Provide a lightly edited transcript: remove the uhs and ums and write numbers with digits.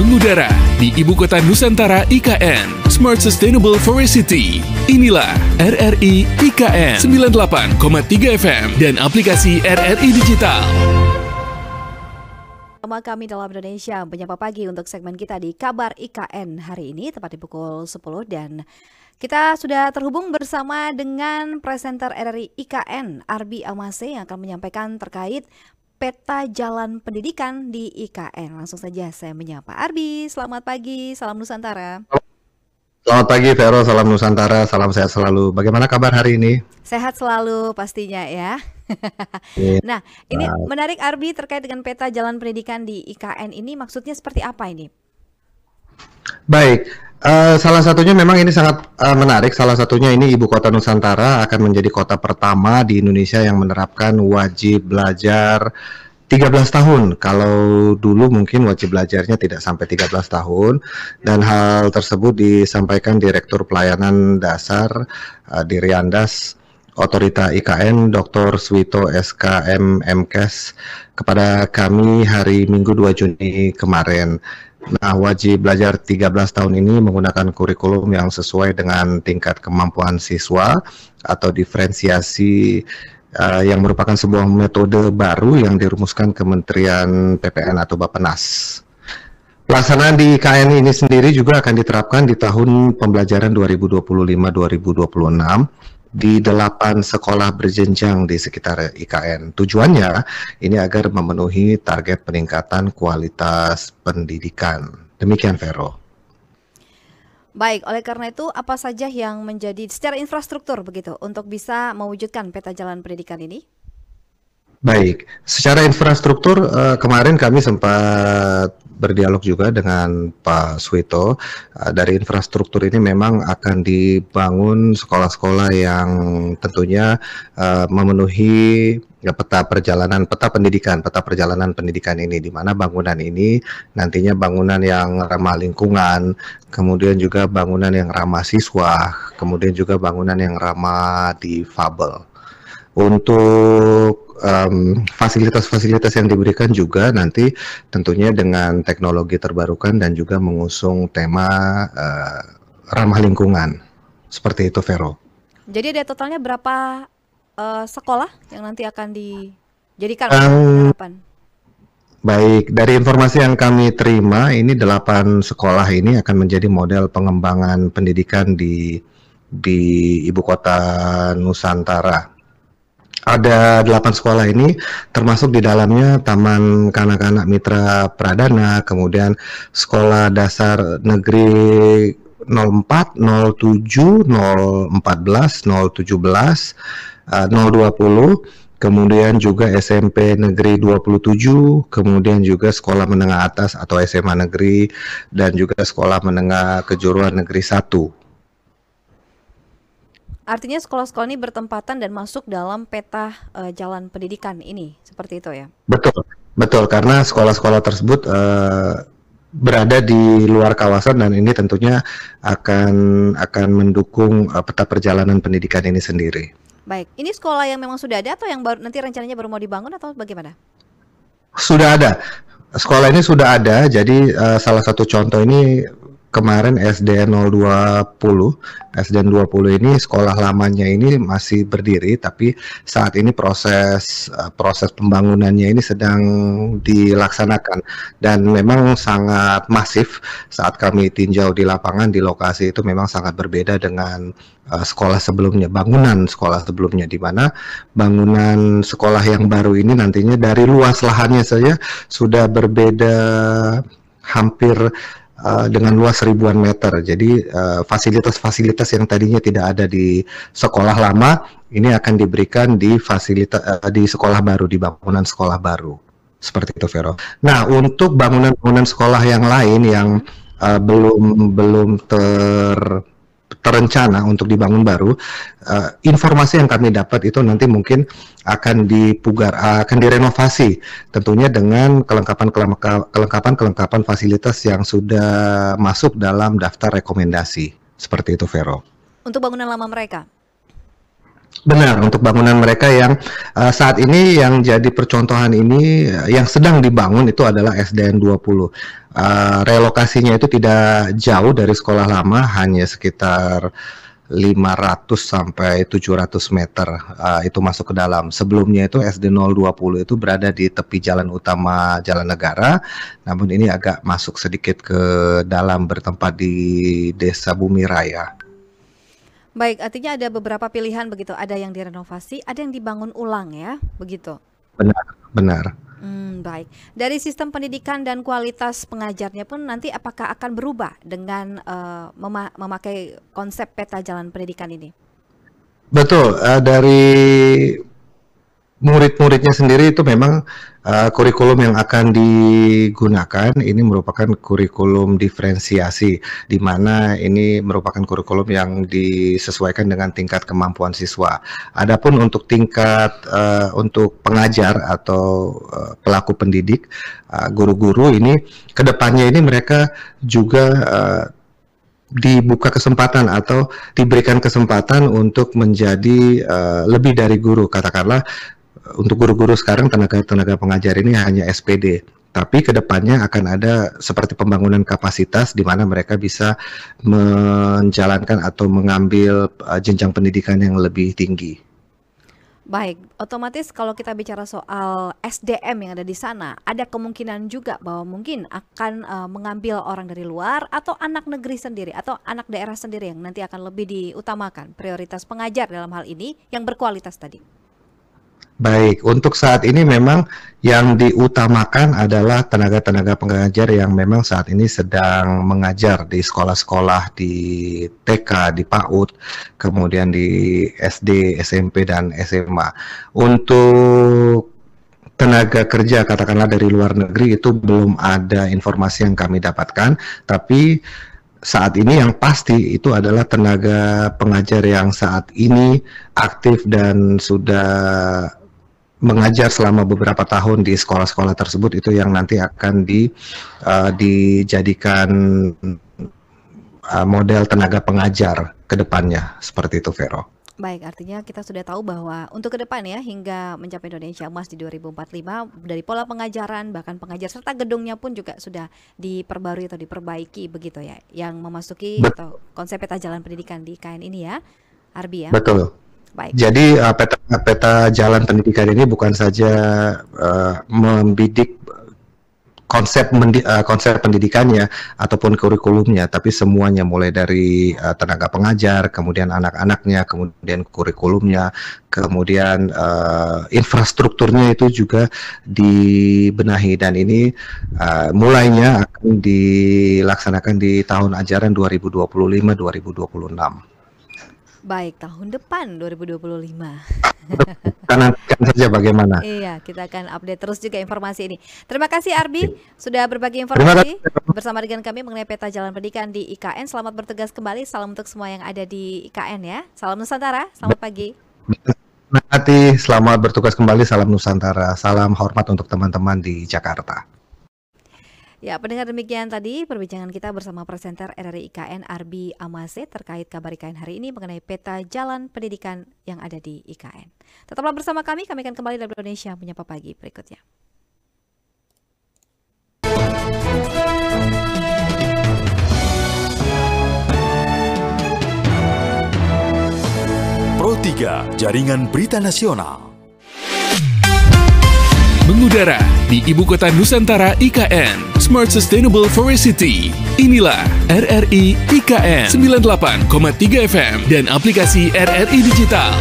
mengudara di Ibu Kota Nusantara IKN, Smart Sustainable Forest City. Inilah RRI IKN 98,3 FM dan aplikasi RRI Digital. Bersama kami dalam Indonesia Menyapa Pagi untuk segmen kita di Kabar IKN hari ini tepat di pukul 10 dan kita sudah terhubung bersama dengan presenter RRI IKN Arbi Amase yang akan menyampaikan terkait peta jalan pendidikan di IKN. Langsung saja saya menyapa Arbi. Selamat pagi, salam Nusantara. Selamat pagi Vero, salam Nusantara, salam sehat selalu. Bagaimana kabar hari ini? Sehat selalu pastinya ya. Nah, ini menarik Arbi terkait dengan peta jalan pendidikan di IKN ini maksudnya seperti apa ini? Baik, salah satunya memang ini sangat menarik. Salah satunya ini Ibu Kota Nusantara akan menjadi kota pertama di Indonesia yang menerapkan wajib belajar 13 tahun. Kalau dulu mungkin wajib belajarnya tidak sampai 13 tahun. Dan hal tersebut disampaikan Direktur Pelayanan Dasar di Riandas Otorita IKN Dr. Swito SKM MKes kepada kami hari Minggu 2 Juni kemarin. Nah, wajib belajar 13 tahun ini menggunakan kurikulum yang sesuai dengan tingkat kemampuan siswa atau diferensiasi yang merupakan sebuah metode baru yang dirumuskan Kementerian PPN atau Bappenas. Pelaksanaan di IKN ini sendiri juga akan diterapkan di tahun pembelajaran 2025-2026 di 8 sekolah berjenjang di sekitar IKN. Tujuannya ini agar memenuhi target peningkatan kualitas pendidikan. Demikian Vero. Baik, oleh karena itu apa saja yang menjadi secara infrastruktur begitu untuk bisa mewujudkan peta jalan pendidikan ini? Baik, secara infrastruktur kemarin kami sempat berdialog juga dengan Pak Swito. Dari infrastruktur ini memang akan dibangun sekolah-sekolah yang tentunya memenuhi peta perjalanan pendidikan ini, di mana bangunan ini nantinya bangunan yang ramah lingkungan, kemudian juga bangunan yang ramah siswa, kemudian juga bangunan yang ramah difabel. Untuk fasilitas-fasilitas yang diberikan juga nanti tentunya dengan teknologi terbarukan dan juga mengusung tema ramah lingkungan. Seperti itu Vero. Jadi ada totalnya berapa sekolah yang nanti akan dijadikan harapan? Baik, dari informasi yang kami terima ini 8 sekolah ini akan menjadi model pengembangan pendidikan di Ibu Kota Nusantara. Ada 8 sekolah ini termasuk di dalamnya Taman Kanak-kanak Mitra Pradana, kemudian Sekolah Dasar Negeri 04, 07, 014, 017, 020, kemudian juga SMP Negeri 27, kemudian juga Sekolah Menengah Atas atau SMA Negeri, dan juga Sekolah Menengah Kejuruan Negeri 1. Artinya sekolah-sekolah ini bertempatan dan masuk dalam peta jalan pendidikan ini, seperti itu ya? Betul, karena sekolah-sekolah tersebut berada di luar kawasan dan ini tentunya akan mendukung peta perjalanan pendidikan ini sendiri. Baik, ini sekolah yang memang sudah ada atau yang baru nanti rencananya baru mau dibangun atau bagaimana? Sudah ada, sekolah ini sudah ada. Jadi salah satu contoh ini kemarin SDN 020 ini sekolah lamanya ini masih berdiri, tapi saat ini proses pembangunannya ini sedang dilaksanakan dan memang sangat masif. Saat kami tinjau di lapangan di lokasi itu memang sangat berbeda dengan sekolah sebelumnya, bangunan sekolah sebelumnya, di mana bangunan sekolah yang baru ini nantinya dari luas lahannya saja sudah berbeda hampir dengan luas ribuan meter. Jadi fasilitas-fasilitas yang tadinya tidak ada di sekolah lama ini akan diberikan di di sekolah baru, di bangunan sekolah baru. Seperti itu Vero. Nah, untuk bangunan-bangunan sekolah yang lain yang belum terencana untuk dibangun baru, informasi yang kami dapat itu nanti mungkin akan direnovasi, tentunya dengan kelengkapan fasilitas yang sudah masuk dalam daftar rekomendasi. Seperti itu Vero. Untuk bangunan lama mereka? Benar, untuk bangunan mereka yang saat ini yang jadi percontohan ini yang sedang dibangun itu adalah SDN 20. Relokasinya itu tidak jauh dari sekolah lama, hanya sekitar 500 sampai 700 meter itu masuk ke dalam. Sebelumnya itu SD 020 itu berada di tepi jalan utama Jalan Negara, namun ini agak masuk sedikit ke dalam, bertempat di Desa Bumi Raya. Baik, artinya ada beberapa pilihan begitu. Ada yang direnovasi, ada yang dibangun ulang ya, begitu. Benar. Baik. Dari sistem pendidikan dan kualitas pengajarnya pun nanti apakah akan berubah dengan memakai konsep peta jalan pendidikan ini? Betul, dari murid-muridnya sendiri itu memang kurikulum yang akan digunakan ini merupakan kurikulum diferensiasi, di mana ini merupakan kurikulum yang disesuaikan dengan tingkat kemampuan siswa. Adapun untuk tingkat untuk pengajar atau pelaku pendidik, guru-guru ini kedepannya ini mereka juga dibuka kesempatan atau diberikan kesempatan untuk menjadi lebih dari guru. Katakanlah untuk guru-guru sekarang tenaga pengajar ini hanya SPD, tapi kedepannya akan ada seperti pembangunan kapasitas di mana mereka bisa menjalankan atau mengambil jenjang pendidikan yang lebih tinggi. Baik, otomatis kalau kita bicara soal SDM yang ada di sana, ada kemungkinan juga bahwa mungkin akan mengambil orang dari luar atau anak negeri sendiri atau anak daerah sendiri yang nanti akan lebih diutamakan prioritas pengajar dalam hal ini yang berkualitas tadi. Baik, untuk saat ini memang yang diutamakan adalah tenaga-tenaga pengajar yang memang saat ini sedang mengajar di sekolah-sekolah di TK, di PAUD, kemudian di SD, SMP, dan SMA. Untuk tenaga kerja katakanlah dari luar negeri itu belum ada informasi yang kami dapatkan, tapi saat ini yang pasti itu adalah tenaga pengajar yang saat ini aktif dan sudah mengajar selama beberapa tahun di sekolah-sekolah tersebut, itu yang nanti akan dijadikan model tenaga pengajar ke depannya, seperti itu, Vero. Baik, artinya kita sudah tahu bahwa untuk ke depan ya, hingga mencapai Indonesia Emas di 2045, dari pola pengajaran, bahkan pengajar serta gedungnya pun juga sudah diperbarui atau diperbaiki begitu ya, yang memasuki atau konsep peta jalan pendidikan di IKN ini ya, Arbi ya? Betul. Baik. Jadi peta jalan pendidikan ini bukan saja membidik konsep pendidikannya ataupun kurikulumnya, tapi semuanya mulai dari tenaga pengajar, kemudian anak-anaknya, kemudian kurikulumnya, kemudian infrastrukturnya itu juga dibenahi, dan ini mulainya akan dilaksanakan di tahun ajaran 2025-2026. Baik, tahun depan 2025. Kita nantikan saja bagaimana. Iya, kita akan update terus juga informasi ini. Terima kasih Arbi sudah berbagi informasi bersama dengan kami mengenai peta jalan pendidikan di IKN. Selamat bertugas kembali. Salam untuk semua yang ada di IKN ya. Salam Nusantara. Selamat pagi. Nanti selamat bertugas kembali. Salam Nusantara. Salam hormat untuk teman-teman di Jakarta. Ya, pendengar, demikian tadi perbincangan kita bersama presenter RRI IKN Arbi Amase terkait kabar IKN hari ini mengenai peta jalan pendidikan yang ada di IKN. Tetaplah bersama kami akan kembali dalam Indonesia Menyapa Pagi berikutnya. Pro 3, Jaringan Berita Nasional. Mengudara di Ibu Kota Nusantara IKN, Smart Sustainable Forest City. Inilah RRI IKN 98,3 FM dan aplikasi RRI Digital.